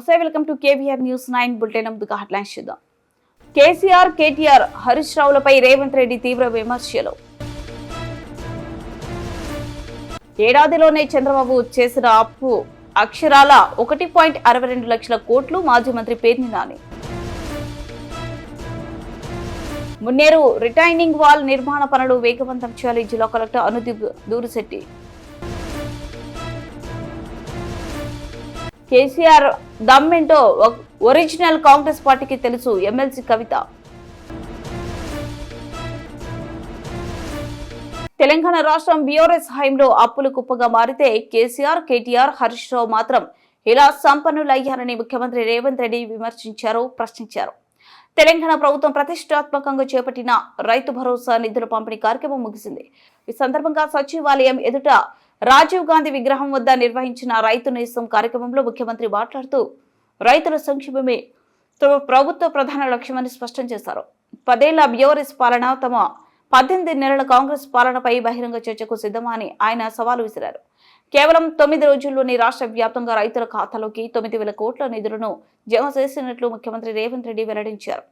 నమస్తే, welcome to KVR news 9 bulletin. ముందుగా headlines చూద్దాం. కేసీఆర్, కేటీఆర్, హరీష్ రావులపై రేవంత్ రెడ్డి తీవ్ర విమర్శలు. ఏడాదిలోనే చంద్రబాబు చేసిన అప్పు అక్షరాల 1.62 లక్షల కోట్లు. మాజీ మంత్రి పేర్ని నాని. మున్నేరు రిటైనింగ్ వాల్ నిర్మాణ పనులు వేగవంతం చేయాలి. జిల్లా కలెక్టర్ అనుదీప్ దూరిశెట్టి. కేసీఆర్ దమ్మేంటో ఒరిజినల్ కాంగ్రెస్ పార్టీకి తెలుసు. ఎమ్మెల్సీ కవిత. తెలంగాణ రాష్ట్రం బీఆర్ఎస్ హయాంలో అప్పులు కుప్పగా మారితే కేసీఆర్, కేటీఆర్, హరీష్ రావు మాత్రం ఇలా సంపన్నులయ్యారని ముఖ్యమంత్రి రేవంత్ రెడ్డి ప్రశ్నించారు. తెలంగాణ ప్రభుత్వం ప్రతిష్టాత్మకంగా చేపట్టిన రైతు భరోసా నిధుల పంపిణీ కార్యక్రమం ముగిసింది. ఈ సందర్భంగా సచివాలయం ఎదుట రాజీవ్ గాంధీ విగ్రహం వద్ద నిర్వహించిన రైతు నేస్తం కార్యక్రమంలో ముఖ్యమంత్రి మాట్లాడుతూ రైతుల సంక్షేమమే తమ ప్రభుత్వ ప్రధాన లక్ష్యమని స్పష్టం చేశారు. 10 ఏళ్ల బీఆర్ఎస్ పాలన తమ 18 నెలల కాంగ్రెస్ పాలనపై బహిరంగ చర్చకు సిద్ధమా అని ఆయన సవాలు విసిరారు. కేవలం 9 రోజుల్లోనే రాష్ట్ర వ్యాప్తంగా రైతుల ఖాతాలోకి 9,000 కోట్ల నిధులను జమ చేసినట్లు ముఖ్యమంత్రి రేవంత్ రెడ్డి వెల్లడించారు.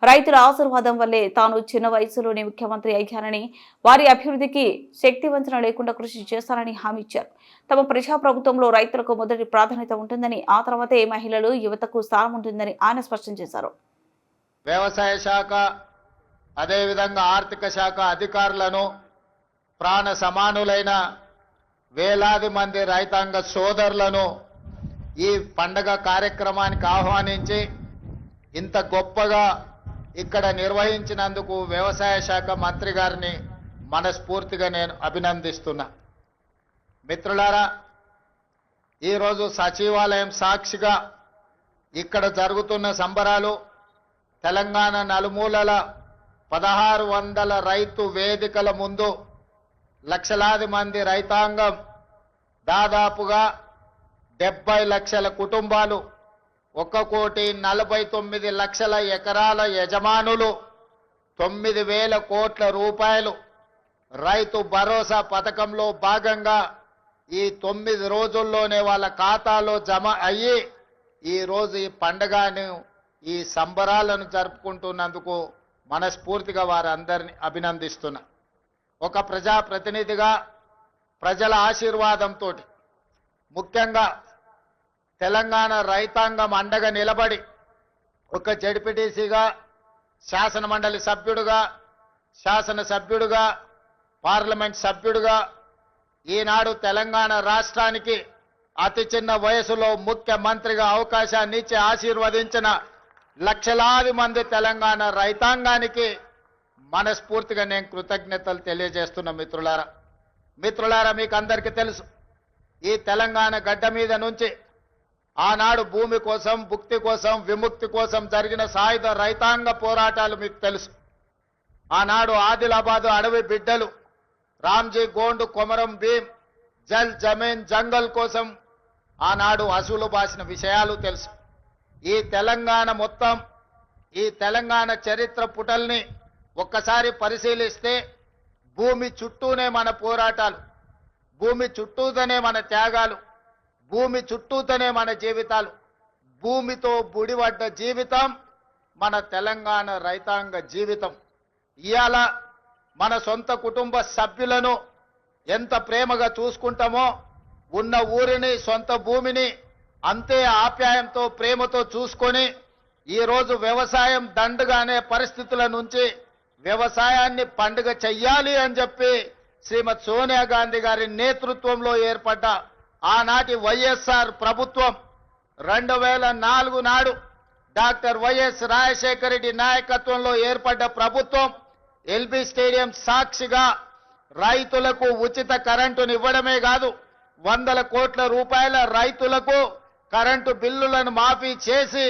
రైతుల ఆశీర్వాదం వల్లే తాను చిన్న వయసులోనే ముఖ్యమంత్రి అయ్యానని, వారి అభివృద్ధికి శక్తి వంచన లేకుండా కృషి చేస్తానని హామీ ఇచ్చారు. తమ ప్రజాప్రభుత్వంలో రైతులకు మొదటి ప్రాధాన్యత ఉంటుందని, ఆ తర్వాతే మహిళలు, యువతకు స్థానం ఉంటుందని ఆయన స్పష్టం చేశారు. వ్యవసాయ శాఖ అదేవిధంగా ఆర్థిక శాఖ అధికారులను, ప్రాణ సమానులైన వేలాది మంది రైతాంగ సోదరులను ఈ పండగ కార్యక్రమానికి ఆహ్వానించి ఇంత గొప్పగా ఇక్కడ నిర్వహించినందుకు వ్యవసాయ శాఖ మంత్రి గారిని మనస్ఫూర్తిగా నేను అభినందిస్తున్నా. మిత్రులారా, ఈరోజు సచివాలయం సాక్షిగా ఇక్కడ జరుగుతున్న సంబరాలు తెలంగాణ నలుమూలల 1600 రైతు వేదికల ముందు లక్షలాది మంది రైతాంగం, దాదాపుగా 70 లక్షల కుటుంబాలు, 1,49,00,000 ఎకరాల యజమానులు, 9,000 కోట్ల రూపాయలు రైతు భరోసా పథకంలో భాగంగా ఈ 9 రోజుల్లోనే వాళ్ళ ఖాతాలో జమ అయ్యి ఈరోజు ఈ పండుగను, ఈ సంబరాలను జరుపుకుంటున్నందుకు మనస్ఫూర్తిగా వారందరినీ అభినందిస్తున్నా. ఒక ప్రజాప్రతినిధిగా ప్రజల ఆశీర్వాదంతో ముఖ్యంగా తెలంగాణ రైతాంగం అండగా నిలబడి ఒక జడ్పీటీసీగా, శాసనమండలి సభ్యుడుగా, శాసనసభ్యుడుగా, పార్లమెంట్ సభ్యుడుగా ఈనాడు తెలంగాణ రాష్ట్రానికి అతి చిన్న వయసులో ముఖ్యమంత్రిగా అవకాశాన్ని ఇచ్చి ఆశీర్వదించిన లక్షలాది మంది తెలంగాణ రైతాంగానికి మనస్ఫూర్తిగా నేను కృతజ్ఞతలు తెలియజేస్తున్నా. మిత్రులారా, మీకు అందరికీ తెలుసు, ఈ తెలంగాణ గడ్డ మీద నుంచి ఆనాడు భూమి కోసం, భుక్తి కోసం, విముక్తి కోసం జరిగిన సాయుధ రైతాంగ పోరాటాలు మీకు తెలుసు. ఆనాడు ఆదిలాబాదు అడవి బిడ్డలు రామ్జీ గోండు, కొమరం భీం, జల్ జమీన్ జంగల్ కోసం ఆనాడు అసూలు బాసిన విషయాలు తెలుసు. ఈ తెలంగాణ మొత్తం, ఈ తెలంగాణ చరిత్ర పుటల్ని ఒక్కసారి పరిశీలిస్తే భూమి చుట్టూనే మన పోరాటాలు, భూమి చుట్టూతోనే మన త్యాగాలు, భూమి చుట్టూతోనే మన జీవితాలు. భూమితో బుడిపడ్డ జీవితం మన తెలంగాణ రైతాంగ జీవితం. ఇవాళ మన సొంత కుటుంబ సభ్యులను ఎంత ప్రేమగా చూసుకుంటామో, ఉన్న ఊరిని, సొంత భూమిని అంతే ఆప్యాయంతో, ప్రేమతో చూసుకొని ఈరోజు వ్యవసాయం దండుగానే పరిస్థితుల నుంచి వ్యవసాయాన్ని పండుగ చెయ్యాలి అని చెప్పి శ్రీమతి సోనియా గాంధీ గారి నేతృత్వంలో ఏర్పడ్డ ఆనాటి వైఎస్ఆర్ ప్రభుత్వం 2004 నాడు డాక్టర్ వైఎస్ రాజశేఖర రెడ్డి నాయకత్వంలో ఏర్పడ్డ ప్రభుత్వం ఎల్బీ స్టేడియం సాక్షిగా రైతులకు ఉచిత కరెంటును ఇవ్వడమే కాదు, 100 కోట్ల రూపాయల రైతులకు కరెంటు బిల్లులను మాఫీ చేసి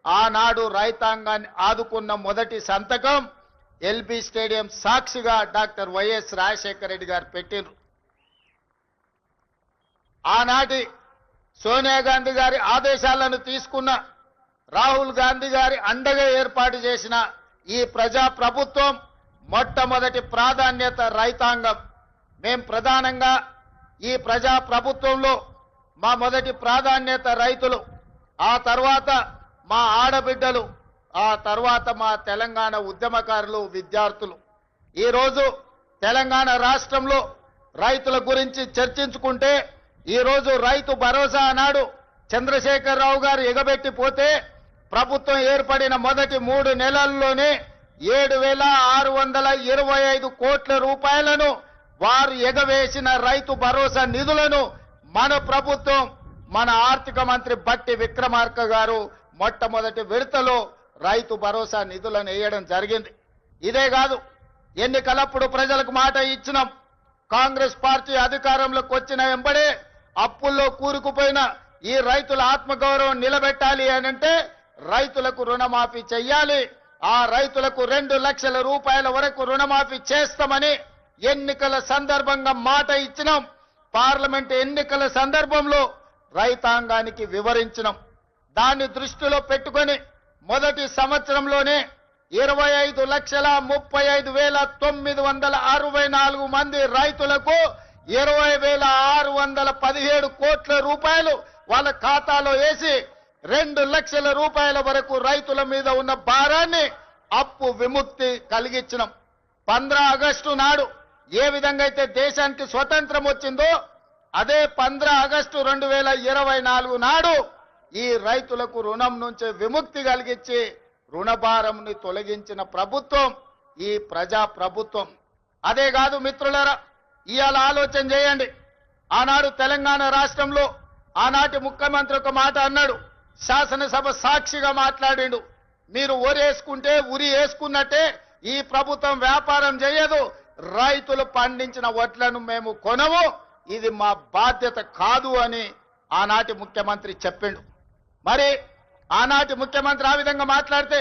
ఆనాడు రైతాంగాన్ని ఆదుకున్న మొదటి సంతకం ఎల్బీ స్టేడియం సాక్షిగా డాక్టర్ వైఎస్ రాజశేఖర రెడ్డి గారు పెట్టిండ్రు. ఆనాటి సోనియా గాంధీ గారి ఆదేశాలను తీసుకున్న, రాహుల్ గాంధీ గారి అండగా ఏర్పాటు చేసిన ఈ ప్రజా ప్రభుత్వం మొట్టమొదటి ప్రాధాన్యత రైతాంగం. మేం ప్రధానంగా ఈ ప్రజా ప్రభుత్వంలో మా మొదటి ప్రాధాన్యత రైతులు. ఆ తర్వాత మా ఆడబిడ్డలు, ఆ తర్వాత మా తెలంగాణ ఉద్యమకారులు, విద్యార్థులు. ఈరోజు తెలంగాణ రాష్ట్రంలో రైతుల గురించి చర్చించుకుంటే ఈరోజు రైతు భరోసా అన్నాడు చంద్రశేఖరరావు గారు ఎగబెట్టిపోతే ప్రభుత్వం ఏర్పడిన మొదటి 3 నెలల్లోనే 7,625 కోట్ల రూపాయలను వారు ఎగవేసిన రైతు భరోసా నిధులను మన ప్రభుత్వం, మన ఆర్థిక మంత్రి బట్టి విక్రమార్క గారు మొట్టమొదటి విడతలో రైతు భరోసా నిధులను వేయడం జరిగింది. ఇదే కాదు, ఎన్నికలప్పుడు ప్రజలకు మాట ఇచ్చినాం. కాంగ్రెస్ పార్టీ అధికారంలోకి వచ్చిన వెంబడే అప్పుల్లో కూరుకుపోయిన ఈ రైతుల ఆత్మగౌరవం నిలబెట్టాలి అనంటే రైతులకు రుణమాఫీ చెయ్యాలి. ఆ రైతులకు 2 లక్షల రూపాయల వరకు రుణమాఫీ చేస్తామని ఎన్నికల సందర్భంగా మాట ఇచ్చినాం. పార్లమెంట్ ఎన్నికల సందర్భంలో రైతాంగానికి వివరించినాం. దాన్ని దృష్టిలో పెట్టుకొని మొదటి సంవత్సరంలోనే 25,35,964 మంది రైతులకు 20,617 కోట్ల రూపాయలు వాళ్ళ ఖాతాలో వేసి 2 లక్షల రూపాయల వరకు రైతుల మీద ఉన్న భారాన్ని అప్పు విముక్తి కలిగించినాం. 15 ఆగస్టు నాడు ఏ విధంగా అయితే దేశానికి స్వతంత్రం వచ్చిందో అదే 15 ఆగస్టు 2024 నాడు ఈ రైతులకు రుణం నుంచి విముక్తి కలిగించి రుణభారంని తొలగించిన ప్రభుత్వం ఈ ప్రజా ప్రభుత్వం. అదే కాదు మిత్రులారా, ఇవాళ ఆలోచన చేయండి. ఆనాడు తెలంగాణ రాష్ట్రంలో ఆనాటి ముఖ్యమంత్రి ఒక మాట అన్నాడు, శాసనసభ సాక్షిగా మాట్లాడిండు. మీరు ఒరేసుకుంటే ఉరి వేసుకున్నట్టే ఈ ప్రభుత్వం వ్యాపారం చేయదు, రైతులు పండించిన వడ్లను మేము కొనము, ఇది మా బాధ్యత కాదు అని ఆనాటి ముఖ్యమంత్రి చెప్పిండు. మరి ఆనాటి ముఖ్యమంత్రి ఆ విధంగా మాట్లాడితే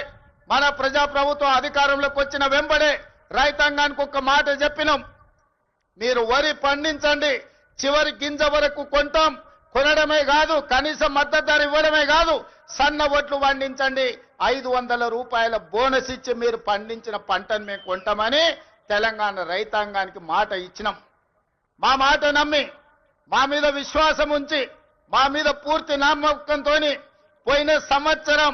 మన ప్రజా ప్రభుత్వం అధికారంలోకి వచ్చిన వెంబడే రైతాంగానికి ఒక మాట చెప్పినాం, మీరు వరి పండించండి, చివరి గింజ వరకు కొంటాం, కొనడమే కాదు కనీసం మద్దతు ధర ఇవ్వడమే కాదు, సన్న వడ్లు పండించండి, 500 రూపాయల బోనస్ ఇచ్చి మీరు పండించిన పంటను మేము కొంటామని తెలంగాణ రైతాంగానికి మాట ఇచ్చినాం. మా మాట నమ్మి, మా మీద విశ్వాసం ఉంచి, మా మీద పూర్తి నమ్మకంతో పోయిన సంవత్సరం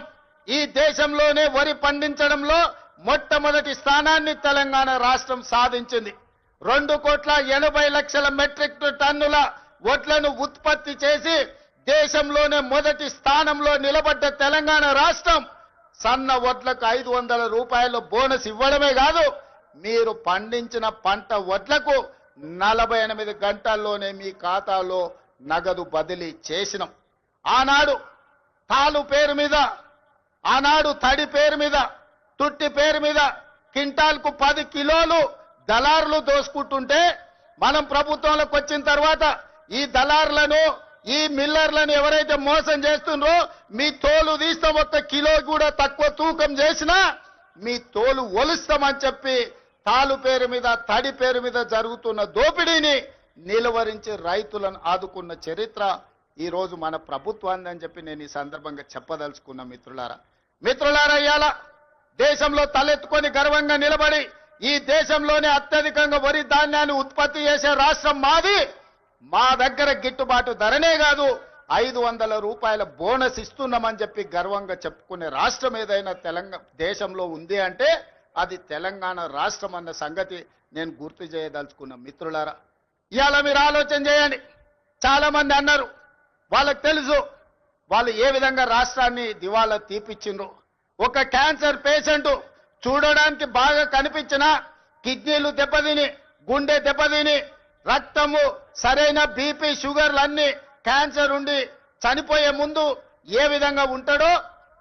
ఈ దేశంలోనే వరి పండించడంలో మొట్టమొదటి స్థానాన్ని తెలంగాణ రాష్ట్రం సాధించింది. 2,80,00,000 మెట్రిక్ టన్నుల వడ్లను ఉత్పత్తి చేసి దేశంలోనే మొదటి స్థానంలో నిలబడ్డ తెలంగాణ రాష్ట్రం సన్న వడ్లకు 500 రూపాయల బోనస్ ఇవ్వడమే కాదు, మీరు పండించిన పంట వడ్లకు 48 గంటల్లోనే మీ ఖాతాలో నగదు బదిలీ చేసినాం. ఆనాడు తాలు పేరు మీద, ఆనాడు తడి పేరు మీద, తుట్టి పేరు మీద క్వింటాల్కు 10 కిలోలు దళారులు దోసుకుంటుంటే మనం ప్రభుత్వంలోకి వచ్చిన తర్వాత ఈ దళారులను, ఈ మిల్లర్లను ఎవరైతే మోసం చేస్తుండ్రో మీ తోలు తీస్తాం, 1 కిలో కూడా తక్కువ తూకం చేసినా మీ తోలు ఒలుస్తామని చెప్పి తాలు పేరు మీద, తడి పేరు మీద జరుగుతున్న దోపిడీని నిలువరించి రైతులను ఆదుకున్న చరిత్ర ఈ రోజు మన ప్రభుత్వాన్ని అని చెప్పి నేను ఈ సందర్భంగా చెప్పదలుచుకున్న మిత్రులారా, ఇవాళ దేశంలో తలెత్తుకొని గర్వంగా నిలబడి ఈ దేశంలోనే అత్యధికంగా వరి ధాన్యాన్ని ఉత్పత్తి చేసే రాష్ట్రం మాది. మా దగ్గర గిట్టుబాటు ధరనే కాదు 500 రూపాయల బోనస్ ఇస్తున్నామని చెప్పి గర్వంగా చెప్పుకునే రాష్ట్రం ఏదైనా తెలంగాణ దేశంలో ఉంది అంటే అది తెలంగాణ రాష్ట్రం అన్న సంగతి నేను గుర్తు చేయదలుచుకున్న మిత్రులారా. ఇవాళ మీరు ఆలోచన చేయండి. చాలా మంది అన్నారు, వాళ్ళకి తెలుసు వాళ్ళు ఏ విధంగా రాష్ట్రాన్ని దివాలా తీపిచ్చిండ్రు. ఒక క్యాన్సర్ పేషెంట్ చూడడానికి బాగా కనిపించినా కిడ్నీలు దెబ్బతిని, గుండె దెబ్బతిని, రక్తము సరైన బీపీ షుగర్లు అన్ని క్యాన్సర్ ఉండి చనిపోయే ముందు ఏ విధంగా ఉంటాడో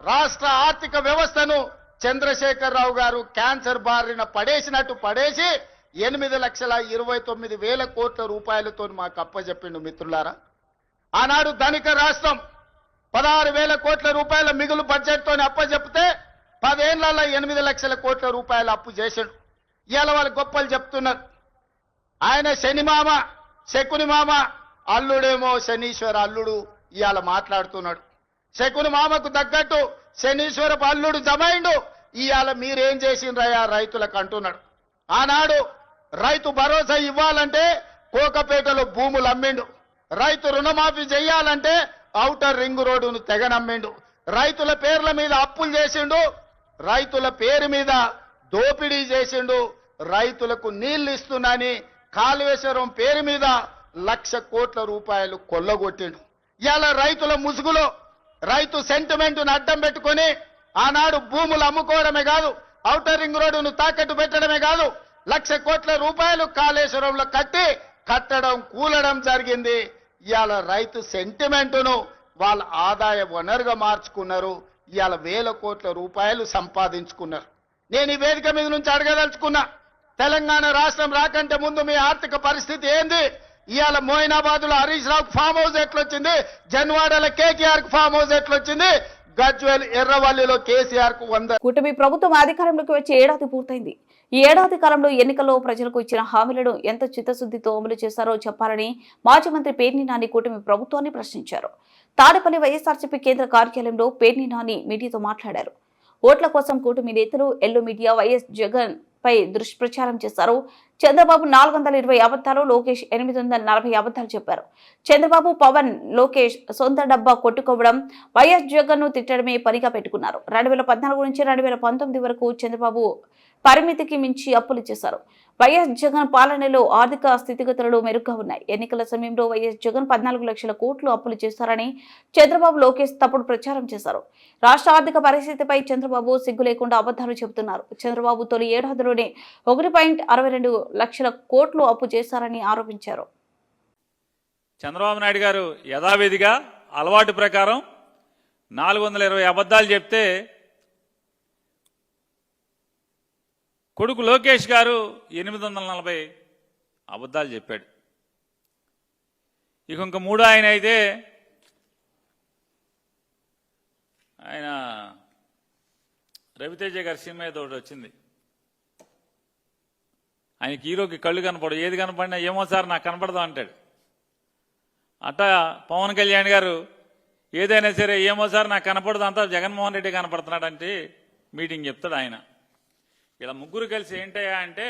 రాష్ట్ర ఆర్థిక వ్యవస్థను చంద్రశేఖరరావు గారు క్యాన్సర్ బారిన పడేసినట్టు పడేసి 8,29,000 కోట్ల రూపాయలతో మాకు అప్పచెప్పిండు మిత్రులారా. ఆనాడు ధనిక రాష్ట్రం 16,000 కోట్ల రూపాయల మిగులు బడ్జెట్తో అప్పచెప్తే 10 ఏళ్లలో 8 లక్షల కోట్ల రూపాయలు అప్పు చేశాడు. ఇవాళ వాళ్ళు గొప్పలు చెప్తున్నారు. ఆయన శనిమామ, శకుని మామ, అల్లుడేమో శనీశ్వర అల్లుడు ఇవాళ మాట్లాడుతున్నాడు. శకుని మామకు తగ్గట్టు శనీశ్వరపు అల్లుడు జమైండు. ఇవాళ మీరేం చేసిండ్రయ్యా రైతులకు అంటున్నాడు. ఆనాడు రైతు భరోసా ఇవ్వాలంటే కోకపేటలో భూములు అమ్మిండు, రైతు రుణమాఫీ చేయాలంటే ఔటర్ రింగ్ రోడ్డును తెగనమ్మిండు, రైతుల పేర్ల మీద అప్పులు చేసిండు, రైతుల పేరు మీద దోపిడీ చేసిండు, రైతులకు నీళ్లు ఇస్తున్నాని కాళేశ్వరం పేరు మీద 1,00,000 కోట్ల రూపాయలు కొల్లగొట్టిండు. ఇలా రైతుల ముసుగులో రైతు సెంటిమెంట్ను అడ్డం పెట్టుకొని ఆనాడు భూములు అమ్ముకోవడమే కాదు, ఔటర్ రింగ్ రోడ్డును తాకట్టు పెట్టడమే కాదు, 1,00,000 కోట్ల రూపాయలు కాళేశ్వరంలో కట్టడం కూలడం జరిగింది. ఇవాళ రైతు సెంటిమెంటును వాళ్ళ ఆదాయ వనరుగా మార్చుకున్నారు. ఇవాళ 1,000 కోట్ల రూపాయలు సంపాదించుకున్నారు. నేను ఈ వేదిక మీద నుంచి అడగదలుచుకున్నా, తెలంగాణ రాష్ట్రం రాకంటే ముందు మీ ఆర్థిక పరిస్థితి ఏంది? ఇవాళ మోయినాబాద్లో హరీష్ రావు ఫామ్ హౌస్ ఎట్లొచ్చింది, జన్వాడలో కేటీఆర్ కు ఫామ్ హౌస్ ఎట్లొచ్చింది, గజ్వేల్ ఎర్రవల్లిలో కేసీఆర్ కు 100. కూటమి ప్రభుత్వం అధికారంలోకి వచ్చి ఏడాది పూర్తయింది. ఈ ఏడాది కాలంలో ఎన్నికల్లో ప్రజలకు ఇచ్చిన హామీలను ఎంత చిత్తశుద్ధితో అమలు చేశారో చెప్పాలని మాజీ మంత్రి పేర్ని నాని కూటమి ప్రభుత్వాన్ని ప్రశ్నించారు. తాడేపల్లి వైఎస్ఆర్సీపీ కేంద్ర కార్యాలయంలో పేర్ని నాని మీడియాతో మాట్లాడారు. ఓట్ల కోసం కూటమి నేతలు ఎల్లో మీడియా వైఎస్ జగన్ పై దుష్ప్రచారం చేశారు. చంద్రబాబు 420 అబద్ధాలు, లోకేష్ 840 అబద్ధాలు చెప్పారు. చంద్రబాబు, పవన్, లోకేష్ సొంత డబ్బా కొట్టుకోవడం, వైఎస్ జగన్ ను తిట్టడమే పనిగా పెట్టుకున్నారు. 2014 నుంచి 2019 వరకు చంద్రబాబు పరిమితికి మించి అప్పులు చేశారు. వైఎస్ జగన్ పాలనలో ఆర్థిక స్థితిగతులు మెరుగ్గా ఉన్నాయి. ఎన్నికల సమయంలో వైఎస్ జగన్ 14 లక్షల కోట్లు అప్పులు చేశారని చంద్రబాబు, లోకేష్ తప్పుడు ప్రచారం చేశారు. రాష్ట్ర ఆర్థిక పరిస్థితిపై చంద్రబాబు సిగ్గు లేకుండా అబద్ధాలు చెబుతున్నారు. చంద్రబాబు తొలి ఏడాదిలోనే 1.62 లక్షల కోట్లు అప్పు చేశారని ఆరోపించారు. చంద్రబాబు నాయుడు గారు యథావిధిగా అలవాటు ప్రకారం 420 అబద్ధాలు చెప్తే కొడుకు లోకేష్ గారు 840 అబద్ధాలు చెప్పాడు. ఇంక మూడో ఆయన అయితే ఆయన రవితేజ గారి సినిమా ఏదో ఒకటి వచ్చింది, ఆయనకి హీరోకి కళ్ళు కనపడవు, ఏది కనపడినా ఏమో సార్ నాకు కనపడదు అంటాడు. అట్టా పవన్ కళ్యాణ్ గారు ఏదైనా సరే ఏమో సార్ నాకు కనపడదు అంతా జగన్మోహన్ రెడ్డి కనపడుతున్నాడు అంటే మీటింగ్ చెప్తాడు ఆయన. ఇలా ముగ్గురు కలిసి ఏంటయ్యా అంటే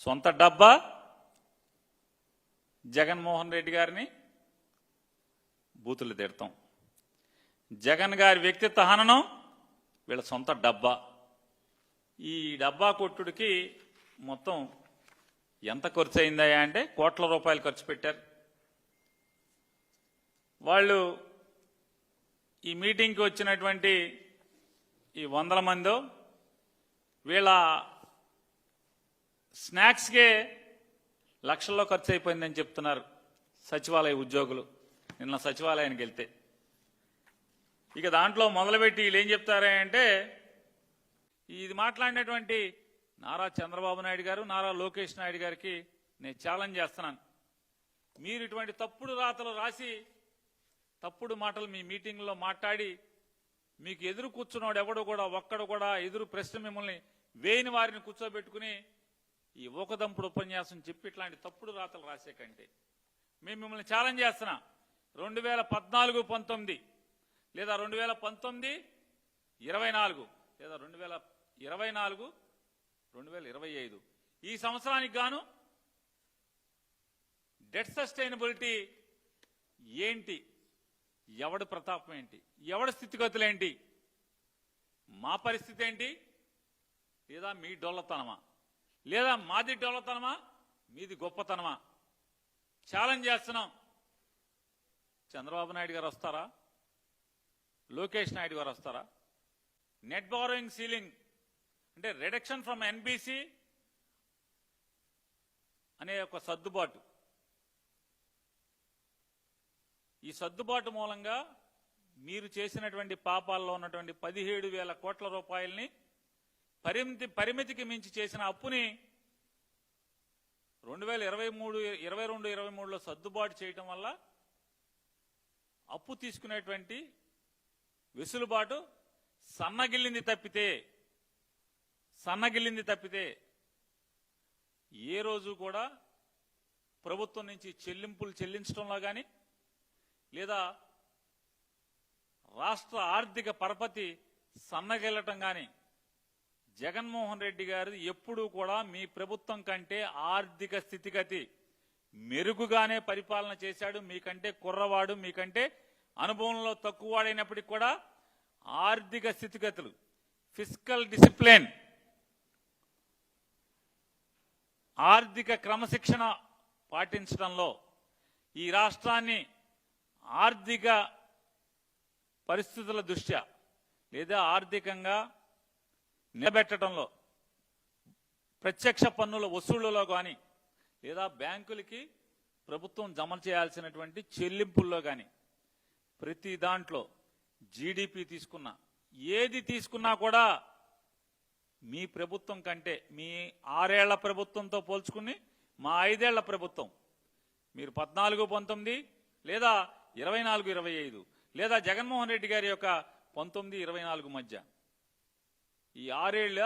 సొంత డబ్బా, జగన్మోహన్ రెడ్డి గారిని బూతులు తిడతాం, జగన్ గారి వ్యక్తిత్వ హననం, వీళ్ళ సొంత డబ్బా. ఈ డబ్బా కొట్టుడికి మొత్తం ఎంత ఖర్చు అయిందయ్యా అంటే కోట్ల రూపాయలు ఖర్చు పెట్టారు. వాళ్ళు ఈ మీటింగ్కి వచ్చినటువంటి ఈ 100 మందో వీళ్ళ స్నాక్స్కే లక్షల్లో ఖర్చు అయిపోయిందని చెప్తున్నారు సచివాలయ ఉద్యోగులు. నిన్న సచివాలయానికి వెళ్తే ఇక దాంట్లో మొదలుపెట్టి వీళ్ళు ఏం చెప్తారంటే, ఇది మాట్లాడినటువంటి నారా చంద్రబాబు నాయుడు గారు, నారా లోకేష్ నాయుడు గారికి నేను ఛాలెంజ్ చేస్తున్నాను. మీరు ఇటువంటి తప్పుడు రాతలు రాసి తప్పుడు మాటలు మీ మీటింగ్లో మాట్లాడి మీకు ఎదురు కూర్చున్నాడు ఎవడు కూడా ఒక్కడు కూడా ఎదురు ప్రశ్న మిమ్మల్ని వేయని వారిని కూర్చోబెట్టుకుని ఈ ఓకదంపుడు ఉపన్యాసం చెప్పి ఇట్లాంటి తప్పుడు రాతలు రాసే కంటే మేము మిమ్మల్ని ఛాలెంజ్ చేస్తున్నా. 2014-19 లేదా 2019-24 లేదా 2024-2025 ఈ సంవత్సరానికి గాను డెట్ సస్టైనబిలిటీ ఏంటి, ఎవడి ప్రతాపం ఏంటి, ఎవడి స్థితిగతులేంటి, మా పరిస్థితి ఏంటి, లేదా మీ డొల్లతనమా, లేదా మాది డొల్లతనమా, మీది గొప్పతనమా ఛాలెంజ్ చేస్తున్నాం. చంద్రబాబు నాయుడు గారు వస్తారా, లోకేష్ నాయుడు గారు వస్తారా? నెట్ బారోయింగ్ సీలింగ్ అంటే రిడక్షన్ ఫ్రమ్ ఎన్బిసి అనే ఒక సర్దుబాటు, ఈ సర్దుబాటు మూలంగా మీరు చేసినటువంటి పాపాల్లో ఉన్నటువంటి 17,000 కోట్ల రూపాయలని పరిమితికి మించి చేసిన అప్పుని 2022-23లో సర్దుబాటు చేయటం వల్ల అప్పు తీసుకునేటువంటి వెసులుబాటు సన్నగిల్లింది తప్పితే ఏ రోజు కూడా ప్రభుత్వం నుంచి చెల్లింపులు చెల్లించడంలో కానీ లేదా రాష్ట్ర ఆర్థిక పరపతి సన్నగిల్లటం కానీ జగన్మోహన్ రెడ్డి గారు ఎప్పుడూ కూడా మీ ప్రభుత్వం కంటే ఆర్థిక స్థితిగతి మెరుగుగానే పరిపాలన చేశాడు. మీకంటే కుర్రవాడు, మీకంటే అనుభవంలో తక్కువవాడైనప్పటికీ కూడా ఆర్థిక స్థితిగతులు, ఫిస్కల్ డిసిప్లిన్, ఆర్థిక క్రమశిక్షణ పాటించడంలో ఈ రాష్ట్రాన్ని ఆర్థిక పరిస్థితుల దృష్ట్యా లేదా ఆర్థికంగా నిలబెట్టడంలో, ప్రత్యక్ష పన్నుల వసూళ్లలో కానీ లేదా బ్యాంకులకి ప్రభుత్వం జమ చేయాల్సినటువంటి చెల్లింపుల్లో కానీ ప్రతి దాంట్లో జీడిపి తీసుకున్నా, ఏది తీసుకున్నా కూడా మీ ప్రభుత్వం కంటే, మీ 6 ఏళ్ల ప్రభుత్వంతో పోల్చుకుని మా 5 ఏళ్ల ప్రభుత్వం, మీరు 14-19 లేదా 24-25 లేదా జగన్మోహన్ రెడ్డి గారి యొక్క 19-24 మధ్య ఈ 6 ఏళ్ళ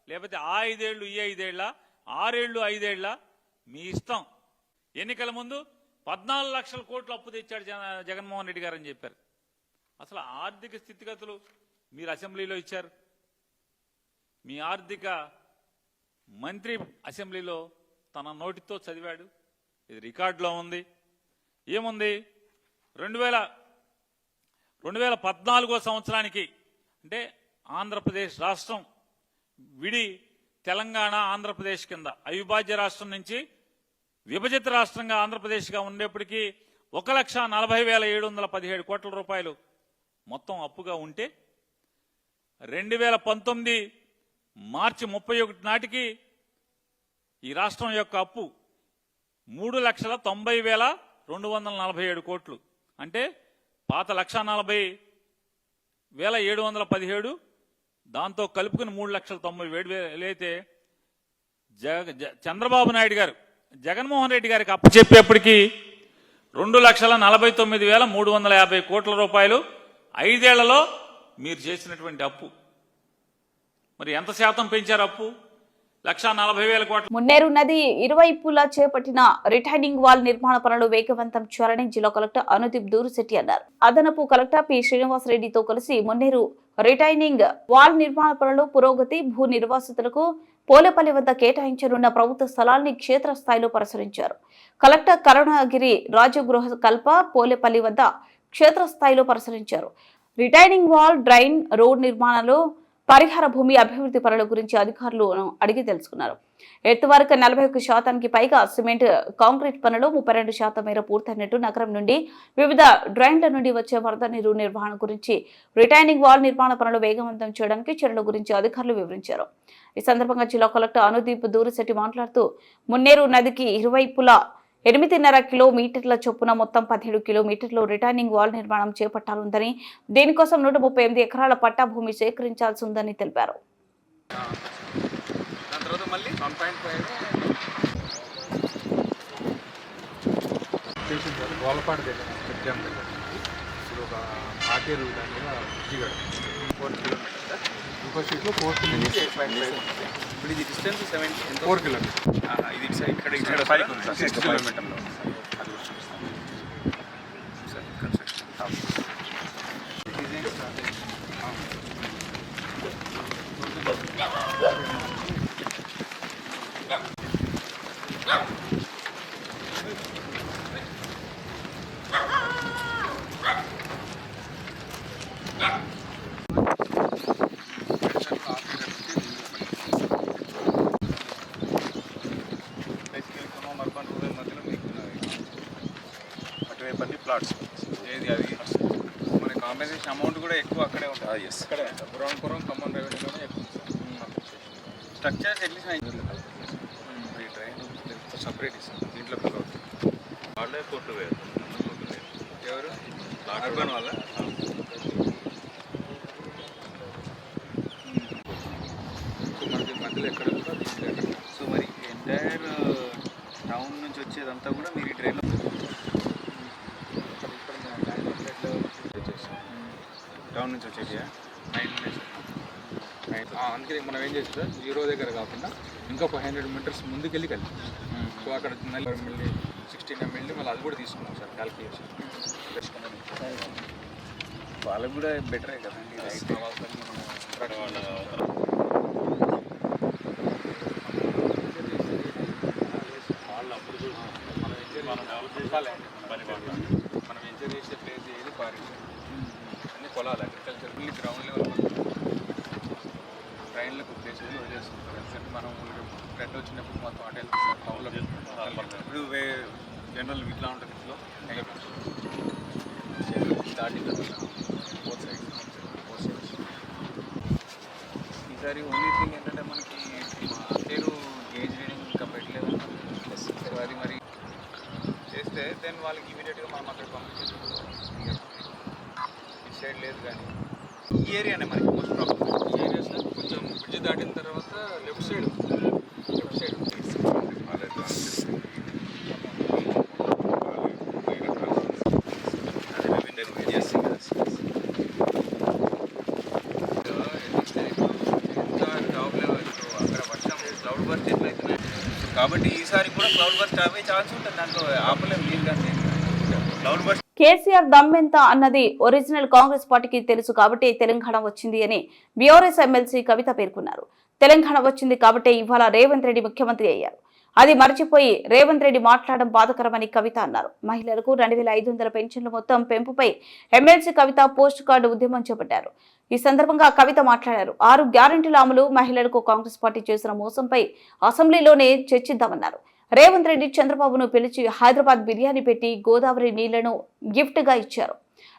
లేకపోతే ఆ 5 ఏళ్ళు ఈ 5 ఏళ్ళ 6 ఏళ్ళు 5 ఏళ్ళ మీ ఇష్టం. ఎన్నికల ముందు 14 లక్షల కోట్లు అప్పు తెచ్చాడు జగన్మోహన్ రెడ్డి గారు అని చెప్పారు. అసలు ఆర్థిక స్థితిగతులు మీరు అసెంబ్లీలో ఇచ్చారు. మీ ఆర్థిక మంత్రి అసెంబ్లీలో తన నోటితో చదివాడు, ఇది రికార్డులో ఉంది. ఏముంది? 2014 సంవత్సరానికి అంటే ఆంధ్రప్రదేశ్ రాష్ట్రం విడి తెలంగాణ ఆంధ్రప్రదేశ్ కింద అవిభాజ్య రాష్ట్రం నుంచి విభజిత రాష్ట్రంగా ఆంధ్రప్రదేశ్గా ఉండేప్పటికీ 1,40,717 కోట్ల రూపాయలు మొత్తం అప్పుగా ఉంటే 2019 మార్చి 31 నాటికి ఈ రాష్ట్రం యొక్క అప్పు 3,90,247 కోట్లు. అంటే పాత 1,40,717 దాంతో కలుపుకుని 3,90,000 అయితే చంద్రబాబు నాయుడు గారు జగన్మోహన్ రెడ్డి గారికి అప్పు చెప్పేప్పటికీ 2,49,350 కోట్ల రూపాయలు 5 ఏళ్లలో మీరు చేసినటువంటి అప్పు. మరి ఎంత శాతం పెంచారు అప్పు? 1,40,000 కోట్ల. మున్నేరు నది ఇరువైపులా చేపట్టిన రిటైనింగ్ వాల్ నిర్మాణ పనులు వేగవంతం చేయాలని జిల్లా కలెక్టర్ అనుదీప్ దూరుశెట్టి అన్నారు. అదనపు కలెక్టర్ పి శ్రీనివాసరెడ్డితో కలిసి మున్నేరు రిటైనింగ్ వాల్ నిర్మాణ పనులు పురోగతి, భూ నిర్వాసితులకు పోలేపల్లి వద్ద కేటాయించనున్న ప్రభుత్వ స్థలాన్ని క్షేత్రస్థాయిలో పరిశీలించారు. కలెక్టర్ కరుణగిరి రాజగృహ కల్ప పోలేపల్లి వద్ద క్షేత్రస్థాయిలో పరిశీలించారు. రిటైనింగ్ వాల్, డ్రైన్, రోడ్ నిర్మాణాలు, పరిహార భూమి అభివృద్ధి పనుల గురించి అధికారులను అడిగి తెలుసుకున్నారు. ఎత్తు వరకు 41% పైగా సిమెంట్, కాంక్రీట్ పనులు 32% మేర పూర్తయినట్టు, నగరం నుండి వివిధ డ్రైన్ల నుండి వచ్చే వరద నీరు నిర్వహణ గురించి, రిటైనింగ్ వాల్ నిర్మాణ పనులు వేగవంతం చేయడానికి చర్యల గురించి అధికారులు వివరించారు. ఈ సందర్భంగా జిల్లా కలెక్టర్ అనుదీప్ దూరుశెట్టి మాట్లాడుతూ మున్నేరు నదికి ఇరువైపులా 8.5 కిలోమీటర్ల చొప్పున మొత్తం 17 కిలోమీటర్లు రిటైనింగ్ వాల్ నిర్మాణం చేపట్టాలందని, దీనికోసం 138 ఎకరాల పట్టా భూమి సేకరించాల్సి ఉందని తెలిపారు. ఇప్పుడు ఇది డిస్టెన్స్ 4 కిలోమీటర్. ఇది ఇక్కడ 5 కిలోమీటర్లో ప్లాట్స్ ఏది అది మన కాంపెన్సేషన్ అమౌంట్ కూడా ఎక్కువ అక్కడే ఉంటుంది. ఇక్కడే పురం ఖమ్మం రెవెన్యూలోనే ఎక్కువ. స్ట్రక్చర్స్ ఎట్లీస్ట్ ఈ ట్రైన్ సపరేట్ ఇస్తాం. దీంట్లో వాళ్ళే కోర్టు వేరు. ఎవరు అర్బన్ వాళ్ళ మనకి మధ్యలో ఎక్కడ కూడా దీంట్లో ఎక్కడ. సో మరి ఎంటైర్ టౌన్ నుంచి వచ్చేదంతా కూడా మీరు ఈ ట్రైన్లో టౌన్ నుంచి వచ్చేది 9 అందుకే మనం ఏం చేస్తాం, 0 దగ్గర కాకుండా ఇంకా 500 మీటర్స్ ముందుకెళ్ళి కలిపి సో అక్కడ 16 ml మళ్ళీ అది కూడా తీసుకున్నాం సార్ క్యాల్కులేషన్. వాళ్ళకి కూడా బెటరే కదండి. మనం ఎంజాయ్ చేసే ప్లేస్ ఏది ఫారెస్ట్, అన్ని పొలాలు, అగ్రికల్చర్, గ్రౌండ్ లైన్లకు ప్లేసెస్ వదిలేస్తుంటారు. ఎందుకంటే మనం ఫ్లడ్ వచ్చినప్పుడు మొత్తం అటెల్ ఇప్పుడు జనరల్ ఇట్లా ఉంటుంది, ఇట్లో స్టార్టింగ్ బోత్ సైడ్స్. ఈసారి ఓన్లీ థింగ్ ఏంటంటే మనకి పేరు గేజ్ రీడింగ్ ఇంకా పెట్టలేదు. అది మరి చేస్తే దెన్ వాళ్ళకి ఇమీడియట్గా మనం అక్కడ పంపించేసి ఈ సైడ్ లేదు. కానీ ఈ ఏరియానే మనకి మోస్ట్ ప్రాబ్లమ్. ఈ ఏరియా సార్ కొంచెం బ్రిడ్జ్ దాటిన తర్వాత లెఫ్ట్ సైడ్ కాబట్టి ఈసారి కూడా క్లౌడ్ బస్ట్ అవే ఛాన్స్ ఉంటుంది. దాంట్లో ఆపలేము నీళ్ళు కంటే క్లౌడ్ బస్ట్. కేసీఆర్ దమ్మెంత అన్నది ఒరిజినల్ కాంగ్రెస్ పార్టీకి తెలుసు కాబట్టి తెలంగాణ వచ్చింది అని బీఆర్ఎస్ ఎమ్మెల్సీ కవిత పేర్కొన్నారు. తెలంగాణ వచ్చింది కాబట్టి ఇవాళ రేవంత్ రెడ్డి ముఖ్యమంత్రి అయ్యారు. అది మర్చిపోయి రేవంత్ రెడ్డి మాట్లాడడం బాధకరమని కవిత అన్నారు. మహిళలకు 2500 పెన్షన్లు మొత్తం పెంపుపై ఎమ్మెల్సీ కవిత పోస్ట్ కార్డు ఉద్యమం చేపట్టారు. ఈ సందర్భంగా కవిత మాట్లాడారు. 6 గ్యారెంటీల అమలు, మహిళలకు కాంగ్రెస్ పార్టీ చేసిన మోసంపై అసెంబ్లీలోనే చర్చిద్దామన్నారు. రేవంత్ రెడ్డి చంద్రబాబును పిలిచి హైదరాబాద్ బిర్యానీ పెట్టి గోదావరి నీళ్లను గిఫ్ట్ గా ఇచ్చారు.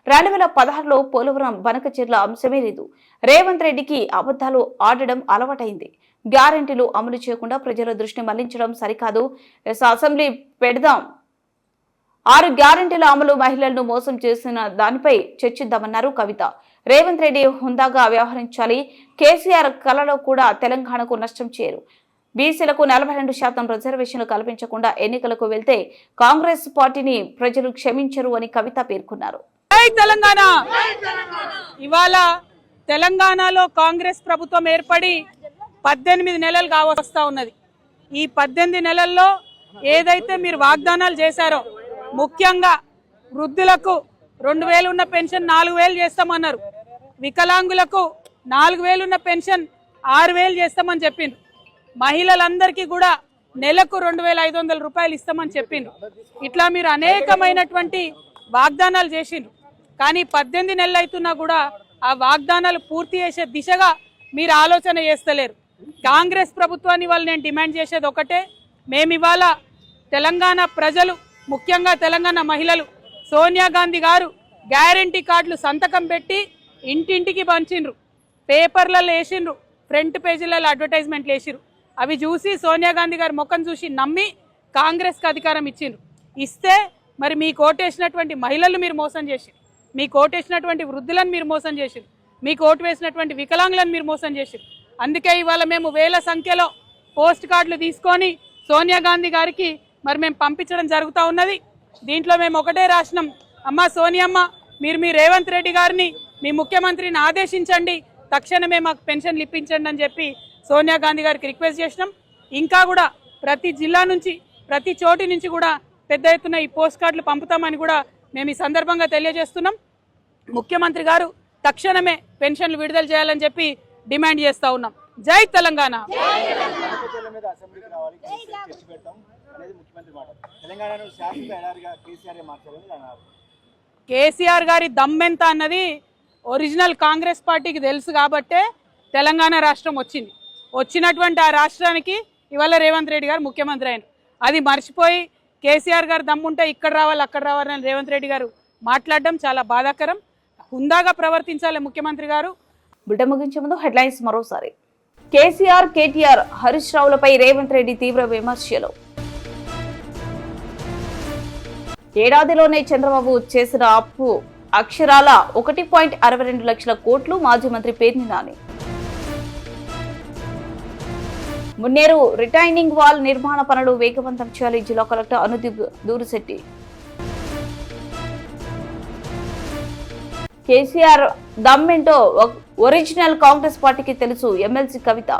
2016లో పోలవరం బనకచెర్ల అంశమే లేదు. రేవంత్ రెడ్డికి అబద్ధాలు ఆడడం అలవాటైంది. గ్యారెంటీలు అమలు చేయకుండా ప్రజల దృష్టి మళ్లించడం సరికాదు. అసెంబ్లీ పెడదాం. 6 గ్యారెంటీల అమలు, మహిళలను మోసం చేసిన దానిపై చర్చిద్దామన్నారు కవిత. రేవంత్ రెడ్డి హుందాగా వ్యవహరించాలి. కేసీఆర్ కలలో కూడా తెలంగాణకు నష్టం చేయరు. బీసీలకు 42% రిజర్వేషన్లు కల్పించకుండా ఎన్నికలకు వెళ్తే కాంగ్రెస్ పార్టీని ప్రజలు క్షమించరు అని కవిత పేర్కొన్నారు. తెలంగాణ ఇవాళ తెలంగాణలో కాంగ్రెస్ ప్రభుత్వం ఏర్పడి 18 నెలలు కావస్తా ఉన్నది. ఈ 18 నెలల్లో ఏదైతే మీరు వాగ్దానాలు చేశారో, ముఖ్యంగా వృద్ధులకు 2000 ఉన్న పెన్షన్ 4000 చేస్తామన్నారు. వికలాంగులకు 4000 ఉన్న పెన్షన్ 6000 చేస్తామని చెప్పిండ్రు. మహిళలందరికీ కూడా నెలకు 2500 రూపాయలు ఇస్తామని చెప్పిండ్రు. ఇట్లా మీరు అనేకమైనటువంటి వాగ్దానాలు చేసిండ్రు. కానీ 18 నెలలు అవుతున్నా కూడా ఆ వాగ్దానాలు పూర్తి చేసే దిశగా మీరు ఆలోచన చేస్తలేరు. కాంగ్రెస్ ప్రభుత్వాన్ని వాళ్ళు నేను డిమాండ్ చేసేది ఒకటే, మేము ఇవాళ తెలంగాణ ప్రజలు, ముఖ్యంగా తెలంగాణ మహిళలు, సోనియా గాంధీ గారు గ్యారంటీ కార్డులు సంతకం పెట్టి ఇంటింటికి పంచిండ్రు, పేపర్లలో వేసిండ్రు, ఫ్రంట్ పేజీలలో అడ్వర్టైజ్మెంట్లు వేసిరు. అవి చూసి సోనియా గాంధీ గారి ముఖం చూసి నమ్మి కాంగ్రెస్కి అధికారం ఇచ్చిండ్రు. ఇస్తే మరి మీ కోటేసినటువంటి మహిళలు మీరు మోసం చేసిరు, మీ కోటేసినటువంటి వృద్ధులను మీరు మోసం చేసిరు, మీ కోటు వేసినటువంటి వికలాంగులను మీరు మోసం చేసిరు. అందుకే ఇవాళ మేము వేల సంఖ్యలో పోస్ట్ కార్డులు తీసుకొని సోనియా గాంధీ గారికి మరి మేము పంపించడం జరుగుతూ ఉన్నది. దీంట్లో మేము ఒకటే రాసినాం, అమ్మ సోనియమ్మ, మీరు మీ రేవంత్ రెడ్డి గారిని, మీ ముఖ్యమంత్రిని ఆదేశించండి, తక్షణమే మాకు పెన్షన్లు ఇప్పించండి అని చెప్పి సోనియా గాంధీ గారికి రిక్వెస్ట్ చేసినాం. ఇంకా కూడా ప్రతి జిల్లా నుంచి, ప్రతి చోటి నుంచి కూడా పెద్ద ఎత్తున ఈ పోస్ట్ కార్డులు పంపుతామని కూడా మేము ఈ సందర్భంగా తెలియజేస్తున్నాం. ముఖ్యమంత్రి గారు తక్షణమే పెన్షన్లు విడుదల చేయాలని చెప్పి డిమాండ్ చేస్తా ఉన్నాం. జై తెలంగాణ. కేసీఆర్ గారి దమ్మెంత అన్నది ఒరిజినల్ కాంగ్రెస్ పార్టీకి తెలుసు కాబట్టే తెలంగాణ రాష్ట్రం వచ్చింది. వచ్చినటువంటి ఆ రాష్ట్రానికి ఇవాళ రేవంత్ రెడ్డి గారు ముఖ్యమంత్రి అయినారు. అది మర్చిపోయి కేసీఆర్ గారు దమ్ముంటే ఇక్కడ రావాలి అక్కడ రావాలని రేవంత్ రెడ్డి గారు మాట్లాడడం చాలా బాధాకరం. హుందాగా ప్రవర్తించాలి ముఖ్యమంత్రి గారు. బిడ్డ ముగించే ముందు హెడ్లైన్స్ మరోసారి. కేసీఆర్, కేటీఆర్, హరీష్ రావులపై రేవంత్ రెడ్డి తీవ్ర విమర్శలు. ఏడాదిలోనే చంద్రబాబు చేసిన అప్పు అక్షరాల 1.62 లక్షల కోట్లు. మాజీ మంత్రి పేర్ని నాని. మున్నేరు రిటైనింగ్ వాల్ నిర్మాణ పనులు వేగవంతం చేయాలి. జిల్లా కలెక్టర్ అనుదీప్ దూరిశెట్టి. కేసీఆర్ దమ్మేంటో ఒరిజినల్ కాంగ్రెస్ పార్టీకి తెలుసు. ఎమ్మెల్సీ కవిత.